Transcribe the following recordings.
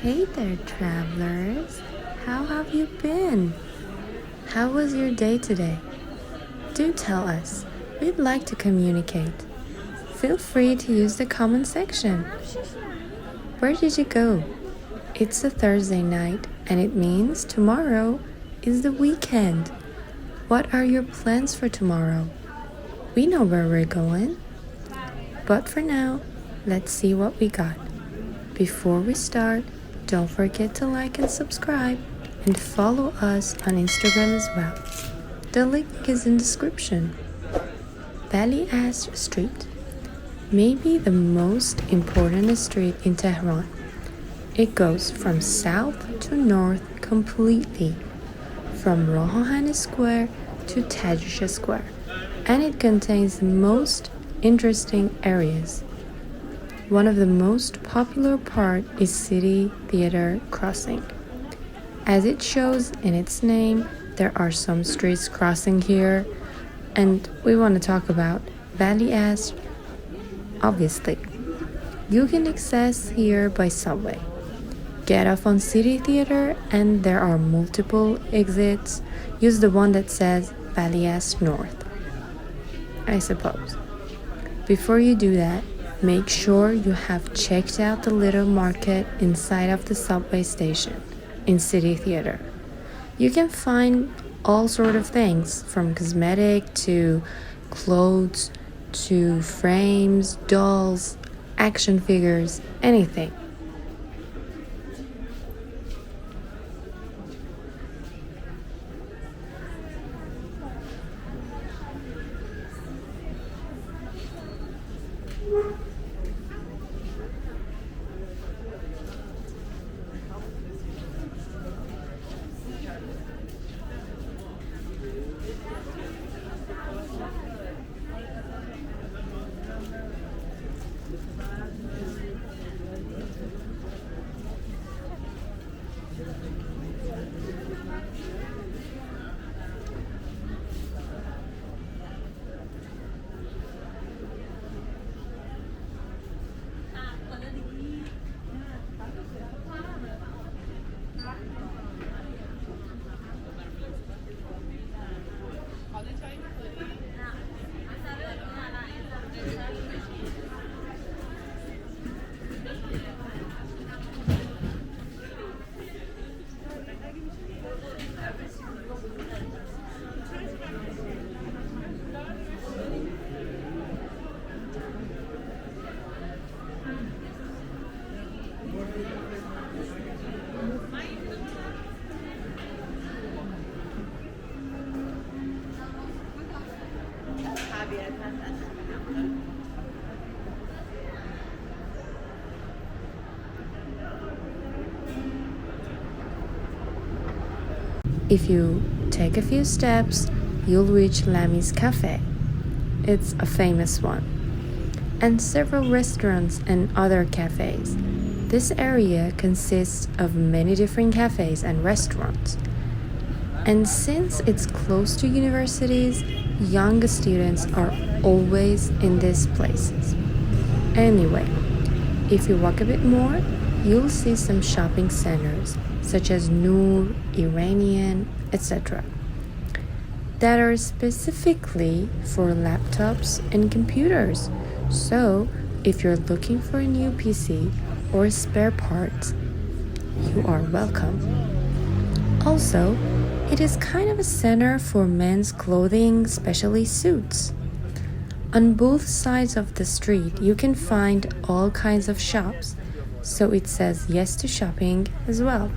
Hey there, travelers. How have you been? How was your day today? Do tell us. We'd like to communicate. Feel free to use the comment section. Where did you go? It's a Thursday night, and it means tomorrow is the weekend. What are your plans for tomorrow? We know where we're going. But for now, let's see what we got. Before we start, don't forget to like and subscribe and follow us on Instagram as well. The link is in the description. Vali Asr Street, maybe the most important street in Tehran. It goes from south to north completely, from Rohan Square to Tajish Square, and it contains the most interesting areas. One of the most popular part is City Theater Crossing. As it shows in its name, there are some streets crossing here, and we want to talk about Vali Asr. Obviously, you can access here by subway. Get off on City Theater and there are multiple exits. Use the one that says Vali Asr North, I suppose. Before you do that, make sure you have checked out the little market inside of the subway station in City Theater. You can find all sort of things from cosmetic to clothes to frames, dolls, action figures, anything. If you take a few steps, you'll reach Lami's Cafe. It's a famous one. And several restaurants and other cafes. This area consists of many different cafes and restaurants. And since it's close to universities, young students are always in these places. Anyway, if you walk a bit more, you'll see some shopping centers such as Noor, Iranian, etc. that are specifically for laptops and computers. So, if you're looking for a new PC or spare parts, you are welcome. Also, it is kind of a center for men's clothing, especially suits. On both sides of the street, you can find all kinds of shops, so it says yes to shopping as well.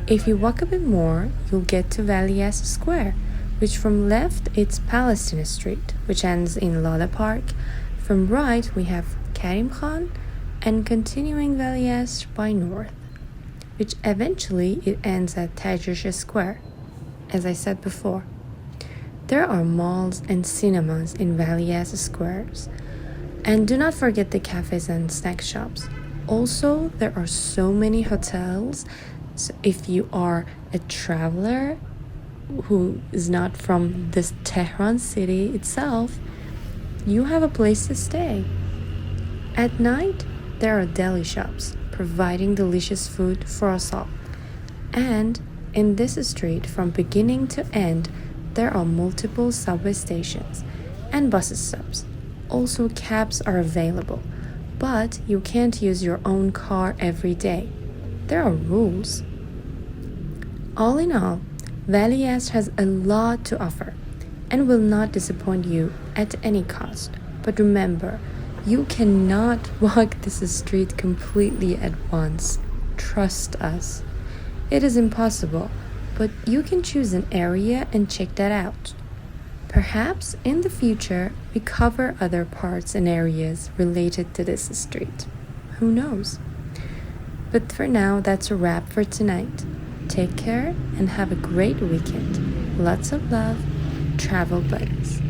If you walk a bit more, you'll get to Vali Asr Square, which from left it's Palestine Street, which ends in Lala Park. From right we have Karim Khan, and continuing Vali Asr by north, which eventually it ends at Tajish Square, as I said before. There are malls and cinemas in Vali Asr Squares, and do not forget the cafes and snack shops. Also, there are so many hotels. So if you are a traveler who is not from this Tehran city itself, you have a place to stay. At night, there are deli shops providing delicious food for us all. And in this street, from beginning to end, there are multiple subway stations and bus stops. Also, cabs are available, but you can't use your own car every day. There are rules. All in all, Vali Asr has a lot to offer and will not disappoint you at any cost. But remember, you cannot walk this street completely at once. Trust us. It is impossible, but you can choose an area and check that out. Perhaps in the future we cover other parts and areas related to this street. Who knows? But for now, that's a wrap for tonight. Take care and have a great weekend. Lots of love, travel buddies.